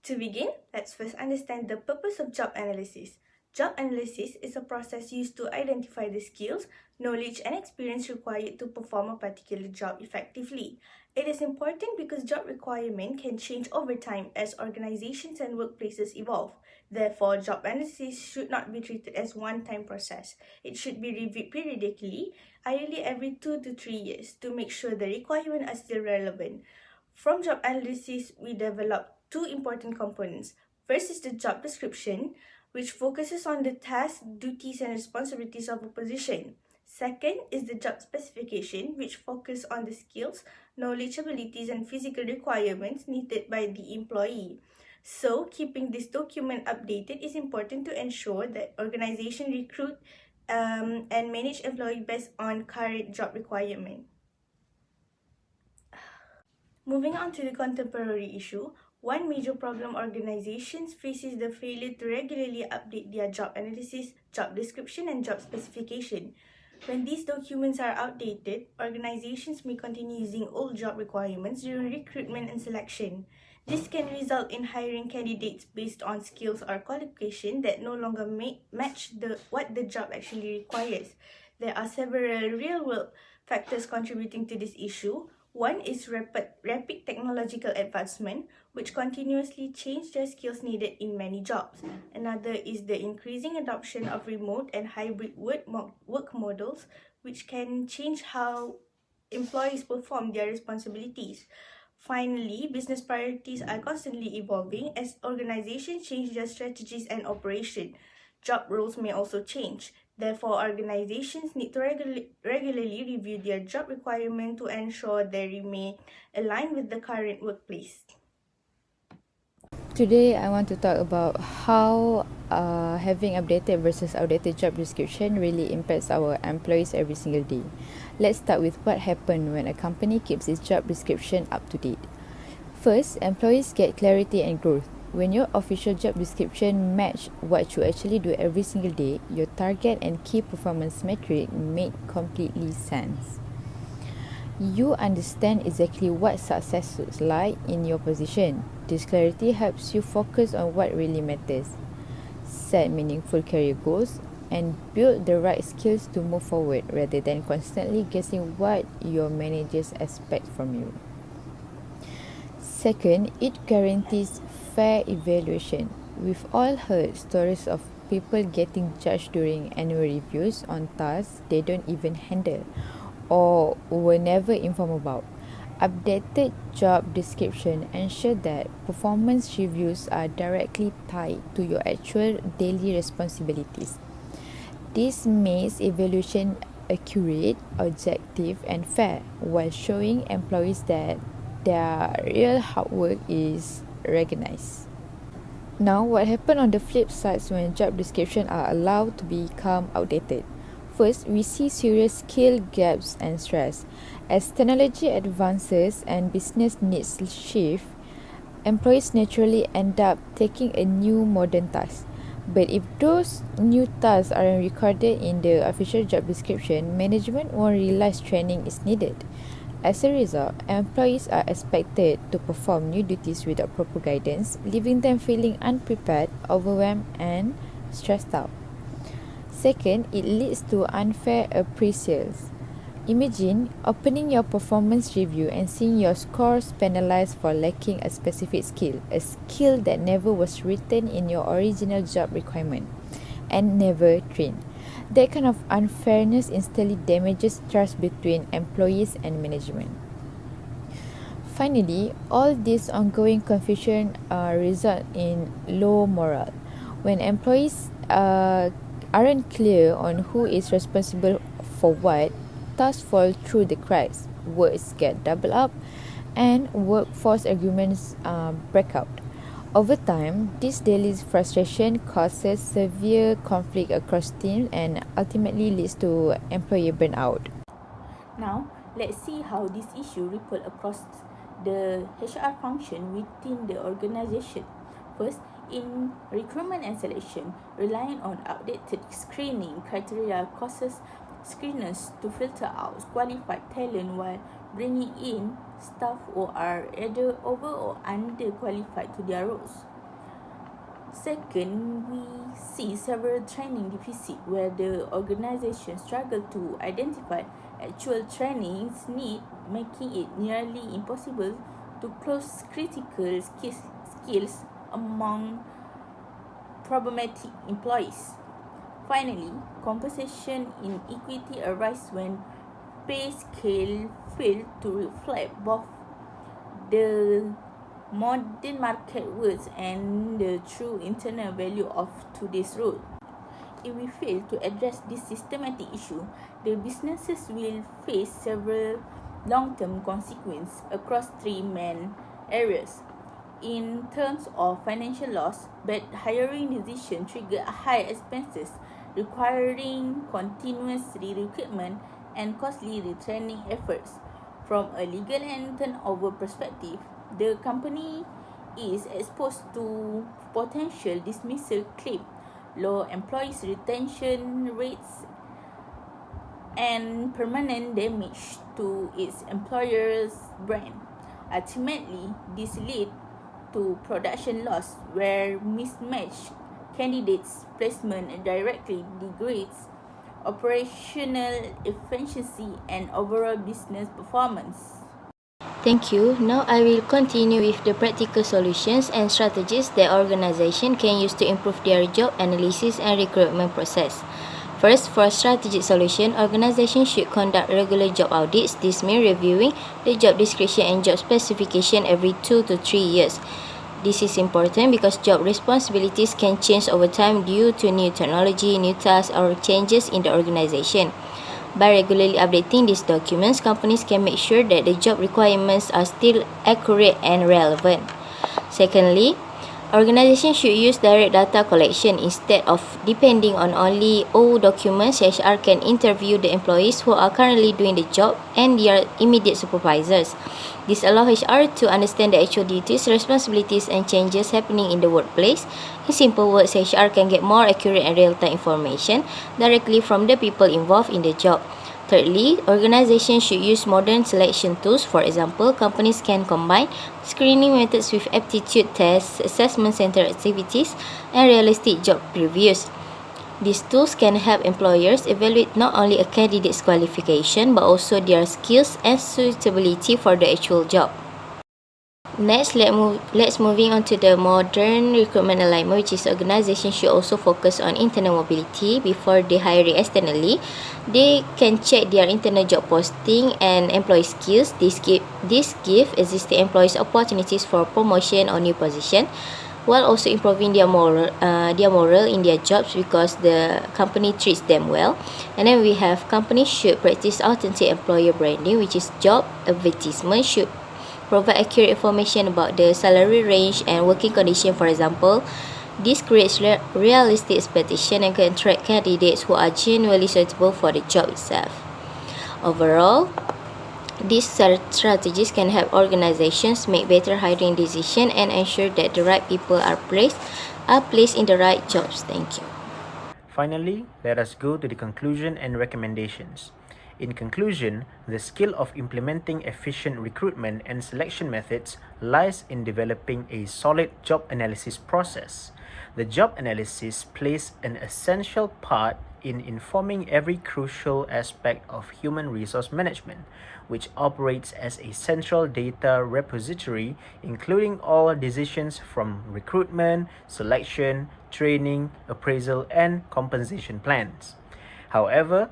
To begin, let's first understand the purpose of job analysis. Job analysis is a process used to identify the skills, knowledge, and experience required to perform a particular job effectively. It is important because job requirement can change over time as organizations and workplaces evolve. Therefore, job analysis should not be treated as one-time process. It should be reviewed periodically, ideally every 2 to 3 years, to make sure the requirements are still relevant. From job analysis, we develop two important components. First is the job description, which focuses on the tasks, duties, and responsibilities of a position. Second is the job specification, which focuses on the skills, knowledge, abilities, and physical requirements needed by the employee. So, keeping this document updated is important to ensure that organization recruit and manage employee based on current job requirement. Moving on to the contemporary issue, one major problem organizations face is the failure to regularly update their job analysis, job description, and job specification. When these documents are outdated, organizations may continue using old job requirements during recruitment and selection. This can result in hiring candidates based on skills or qualification that no longer match what the job actually requires. There are several real-world factors contributing to this issue. One is rapid technological advancement, which continuously change the skills needed in many jobs. Another is the increasing adoption of remote and hybrid work models, which can change how employees perform their responsibilities. Finally, business priorities are constantly evolving as organizations change their strategies and operation. Job roles may also change. Therefore, organizations need to regularly review their job requirement to ensure they remain aligned with the current workplace. Today, I want to talk about how having updated versus outdated job description really impacts our employees every single day. Let's start with what happens when a company keeps its job description up to date. First, employees get clarity and growth. When your official job description match what you actually do every single day, your target and key performance metric make completely sense. You understand exactly what success looks like in your position. This clarity helps you focus on what really matters, set meaningful career goals, and build the right skills to move forward rather than constantly guessing what your managers expect from you. Second, it guarantees fair evaluation. We've all heard stories of people getting judged during annual reviews on tasks they don't even handle or were never informed about. Updated job description ensure that performance reviews are directly tied to your actual daily responsibilities. This makes evaluation accurate, objective, and fair while showing employees that their real hard work is recognized. Now, what happens on the flip side when job descriptions are allowed to become outdated? First, we see serious skill gaps and stress. As technology advances and business needs shift, employees naturally end up taking a new modern task. But if those new tasks aren't recorded in the official job description, management won't realize training is needed. As a result, employees are expected to perform new duties without proper guidance, leaving them feeling unprepared, overwhelmed, and stressed out. Second, it leads to unfair appraisals. Imagine opening your performance review and seeing your scores penalized for lacking a specific skill, a skill that never was written in your original job requirement and never trained. That kind of unfairness instantly damages trust between employees and management. Finally, all this ongoing confusion result in low morale. When employees aren't clear on who is responsible for what, tasks fall through the cracks, works get doubled up, and workforce agreements break out. Over time, this daily frustration causes severe conflict across teams and ultimately leads to employee burnout. Now, let's see how this issue ripple across the HR function within the organization. First, in recruitment and selection, relying on outdated screening criteria causes screeners to filter out qualified talent while bringing in staff who are either over or underqualified to their roles. Second, we see several training deficits where the organization struggle to identify actual trainings need, making it nearly impossible to close critical skills among problematic employees. Finally, compensation inequity arises when pay scale fail to reflect both the modern market words and the true internal value of today's role. If we fail to address this systematic issue, the businesses will face several long-term consequences across three main areas. In terms of financial loss, bad hiring decisions trigger high expenses, requiring continuous recruitment and costly retraining efforts. From a legal and turnover perspective, the company is exposed to potential dismissal claim, low employees retention rates, and permanent damage to its employer's brand. Ultimately, this leads to production loss where mismatched candidates' placement directly degrades operational efficiency and overall business performance. Thank you. Now I will continue with the practical solutions and strategies that organization can use to improve their job analysis and recruitment process. First, for strategic solution, organizations should conduct regular job audits. This means reviewing the job description and job specification every 2 to 3 years. This is important because job responsibilities can change over time due to new technology, new tasks, or changes in the organization. By regularly updating these documents, companies can make sure that the job requirements are still accurate and relevant. Secondly, organizations should use direct data collection instead of depending on only old documents. HR can interview the employees who are currently doing the job and their immediate supervisors. This allows HR to understand the actual duties, responsibilities, and changes happening in the workplace. In simple words, HR can get more accurate and real-time information directly from the people involved in the job. Thirdly, organizations should use modern selection tools. For example, companies can combine screening methods with aptitude tests, assessment center activities, and realistic job previews. These tools can help employers evaluate not only a candidate's qualification but also their skills and suitability for the actual job. Next, let's moving on to the modern recruitment alignment, which is organizations should also focus on internal mobility before they hiring externally. They can check their internal job posting and employee skills. This give existing employees opportunities for promotion or new position, while also improving their moral in their jobs because the company treats them well. And then we have companies should practice authentic employer branding, which is job advertisement should provide accurate information about the salary range and working condition. For example, this creates realistic expectation and can attract candidates who are genuinely suitable for the job itself. Overall, these strategies can help organizations make better hiring decisions and ensure that the right people are placed in the right jobs. Thank you. Finally, let us go to the conclusion and recommendations. In conclusion, the skill of implementing efficient recruitment and selection methods lies in developing a solid job analysis process. The job analysis plays an essential part in informing every crucial aspect of human resource management, which operates as a central data repository, including all decisions from recruitment, selection, training, appraisal, and compensation plans. However,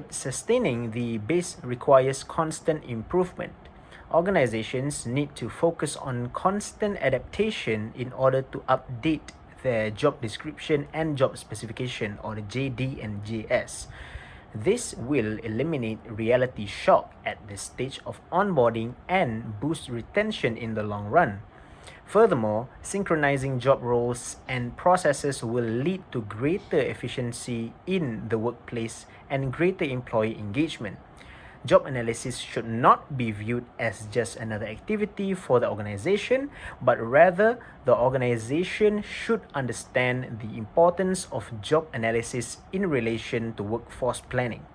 sustaining the base requires constant improvement. Organizations need to focus on constant adaptation in order to update their job description and job specification, or the JD and JS. This will eliminate reality shock at the stage of onboarding and boost retention in the long run. Furthermore, synchronizing job roles and processes will lead to greater efficiency in the workplace and greater employee engagement. Job analysis should not be viewed as just another activity for the organization, but rather the organization should understand the importance of job analysis in relation to workforce planning.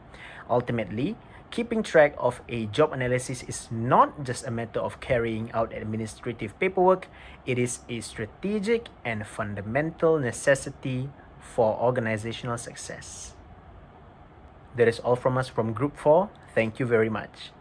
Ultimately, Keeping track of a job analysis is not just a matter of carrying out administrative paperwork, it is a strategic and fundamental necessity for organizational success. That is all from us from Group 4. Thank you very much.